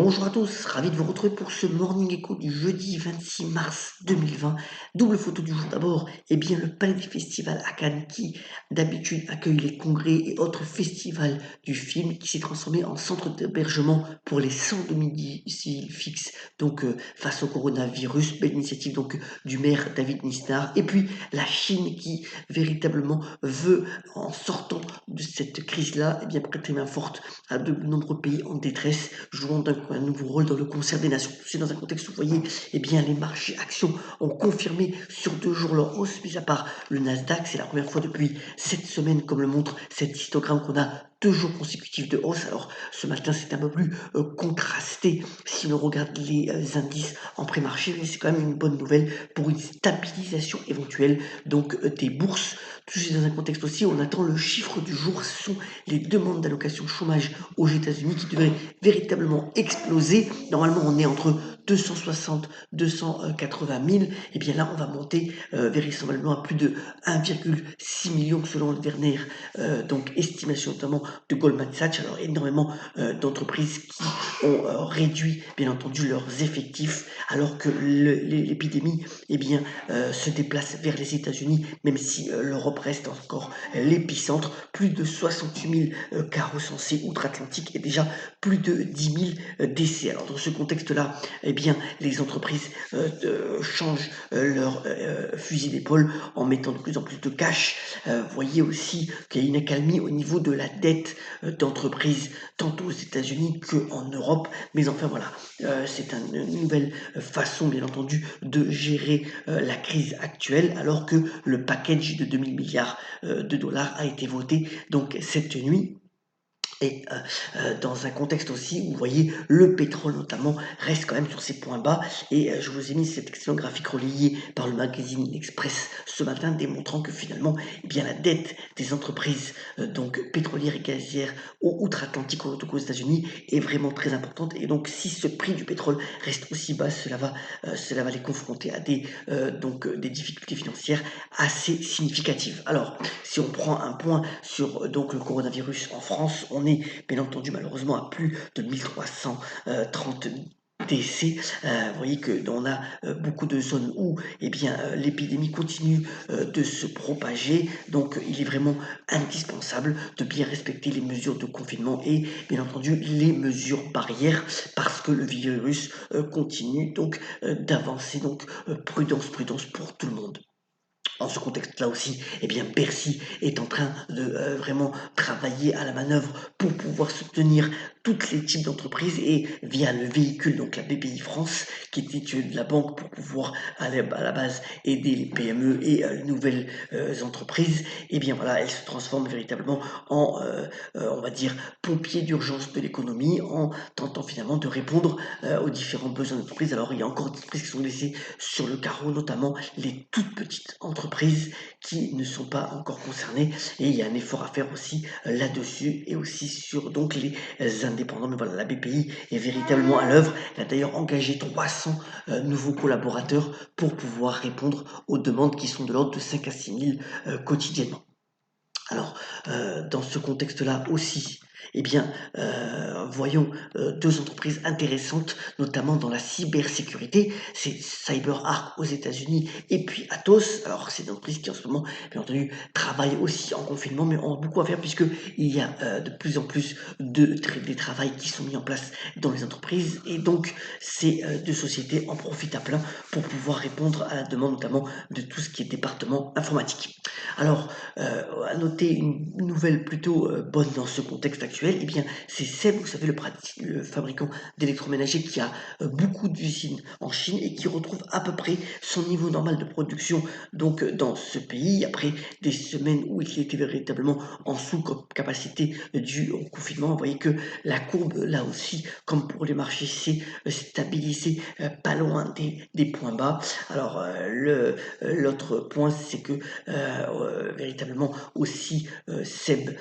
Bonjour à tous, ravi de vous retrouver pour ce Morning Echo du jeudi 26 mars 2020. Double photo du jour d'abord, bien le Palais des Festivals à Cannes qui d'habitude accueille les congrès et autres festivals du film qui s'est transformé en centre d'hébergement pour les sans domicile fixe. Face au coronavirus, belle initiative du maire David Nisnard. Et puis la Chine qui véritablement veut, en sortant de cette crise-là, prêter main forte à de nombreux pays en détresse, jouant un nouveau rôle dans le concert des nations. C'est dans un contexte où vous voyez, les marchés actions ont confirmé sur 2 jours leur hausse, mis à part le Nasdaq, c'est la première fois depuis 7 semaines, comme le montre cet histogramme qu'on a 2 jours consécutifs de hausse. Alors ce matin, c'est un peu plus contrasté si l'on regarde les indices en pré-marché, mais c'est quand même une bonne nouvelle pour une stabilisation éventuelle des bourses. Tout c'est dans un contexte aussi où on attend le chiffre du jour, ce sont les demandes d'allocation chômage aux États-Unis qui devraient véritablement exploser. Normalement, on est entre 260 280 000. Et bien là, on va monter véritablement à plus de 1,6 million selon le dernier estimation notamment de Goldman Sachs. Alors énormément d'entreprises qui ont réduit bien entendu leurs effectifs alors que l'épidémie se déplace vers les États-Unis, même si l'Europe reste encore l'épicentre. Plus de 68 000 cas recensés outre-Atlantique et déjà plus de 10 000 décès. Alors dans ce contexte-là, les entreprises changent leur fusil d'épaule en mettant de plus en plus de cash. Vous voyez aussi qu'il y a une accalmie au niveau de la dette d'entreprises, tant aux États-Unis qu'en Europe. Mais enfin voilà, c'est une nouvelle façon, bien entendu, de gérer la crise actuelle, alors que le package de 2000 milliards de dollars a été voté cette nuit. Et dans un contexte aussi où vous voyez le pétrole notamment reste quand même sur ses points bas et je vous ai mis cet excellent graphique relayé par le magazine L'Express ce matin démontrant que finalement la dette des entreprises pétrolières et gazières outre-Atlantique aux États-Unis est vraiment très importante et donc si ce prix du pétrole reste aussi bas, cela va les confronter à des difficultés financières assez significatives. Alors si on prend un point sur le coronavirus en France, on est bien entendu malheureusement à plus de 1330 décès. Vous voyez qu'on a beaucoup de zones où l'épidémie continue de se propager. Donc il est vraiment indispensable de bien respecter les mesures de confinement et bien entendu les mesures barrières parce que le virus continue d'avancer. Prudence, prudence pour tout le monde. Dans ce contexte-là aussi, Bercy est en train de vraiment travailler à la manœuvre pour pouvoir soutenir tous les types d'entreprises et via le véhicule, la BPI France, qui est de la banque pour pouvoir à la base aider les PME et les nouvelles entreprises, voilà, elle se transforme véritablement en, on va dire, pompier d'urgence de l'économie en tentant finalement de répondre aux différents besoins d'entreprise. Alors il y a encore des entreprises qui sont laissées sur le carreau, notamment les toutes petites entreprises qui ne sont pas encore concernées et il y a un effort à faire aussi là-dessus et aussi sur les indépendants. Mais voilà, la BPI est véritablement à l'œuvre. Elle a d'ailleurs engagé 300 nouveaux collaborateurs pour pouvoir répondre aux demandes qui sont de l'ordre de 5 à 6 000 quotidiennement. Alors, dans ce contexte-là aussi, voyons 2 entreprises intéressantes, notamment dans la cybersécurité. C'est CyberArk aux États-Unis et puis Atos. Alors, c'est une entreprise qui en ce moment, bien entendu, travaille aussi en confinement, mais on a beaucoup à faire puisqu'il y a de plus en plus des travails qui sont mis en place dans les entreprises et donc ces 2 sociétés en profitent à plein pour pouvoir répondre à la demande notamment de tout ce qui est département informatique. Alors, à noter une nouvelle plutôt bonne dans ce contexte actuel, c'est Seb, vous savez, le fabricant d'électroménager qui a beaucoup d'usines en Chine et qui retrouve à peu près son niveau normal de production dans ce pays après des semaines où il était véritablement en sous-capacité dû au confinement. Vous voyez que la courbe, là aussi, comme pour les marchés, s'est stabilisée pas loin des points bas. Alors, l'autre point, c'est que véritablement aussi Seb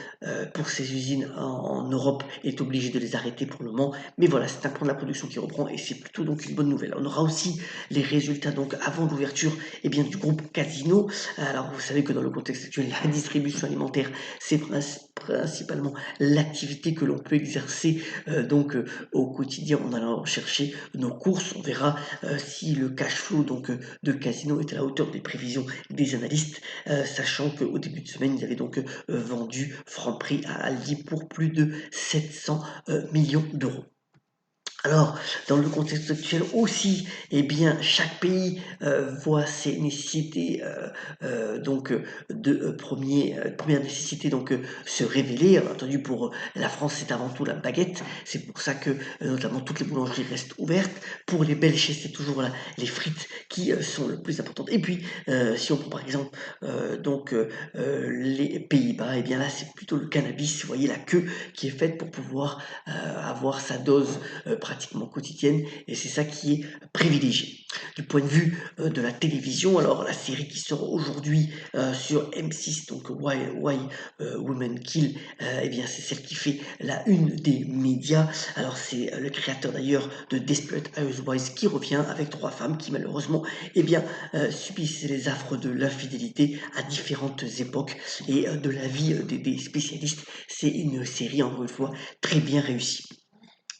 pour ses usines en Europe est obligé de les arrêter pour le moment, mais voilà, c'est un point de la production qui reprend et c'est plutôt une bonne nouvelle. On aura aussi les résultats avant l'ouverture du groupe Casino. Alors vous savez que dans le contexte actuel, la distribution alimentaire c'est principalement l'activité que l'on peut exercer au quotidien en allant chercher nos courses. On verra si le cash flow de Casino est à la hauteur des prévisions des analystes, sachant qu'au début de semaine, ils avaient vendu Franprix à Aldi pour plus de 700 millions d'euros. Alors, dans le contexte actuel aussi, eh bien, chaque pays voit ses nécessités première nécessité se révéler. Bien entendu, pour la France, c'est avant tout la baguette. C'est pour ça que notamment toutes les boulangeries restent ouvertes. Pour les Belges, c'est toujours les frites qui sont le plus importantes. Et puis, si on prend par exemple les Pays-Bas, eh bien là, c'est plutôt le cannabis. Vous voyez la queue qui est faite pour pouvoir avoir sa dose pratiquement quotidienne, et c'est ça qui est privilégié. Du point de vue de la télévision, alors la série qui sort aujourd'hui sur M6, donc Why Women Kill, eh bien c'est celle qui fait la une des médias. Alors c'est le créateur d'ailleurs de Desperate Housewives qui revient avec 3 femmes qui malheureusement subissent les affres de l'infidélité à différentes époques et de la vie des spécialistes. C'est une série encore une fois très bien réussie.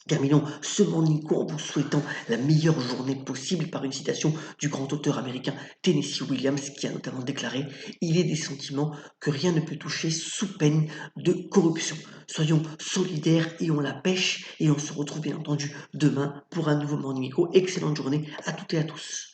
Terminons ce Morning Call en vous souhaitant la meilleure journée possible par une citation du grand auteur américain Tennessee Williams qui a notamment déclaré « Il est des sentiments que rien ne peut toucher sous peine de corruption ». Soyons solidaires et on la pêche et on se retrouve bien entendu demain pour un nouveau Morning Echo. Excellente journée à toutes et à tous.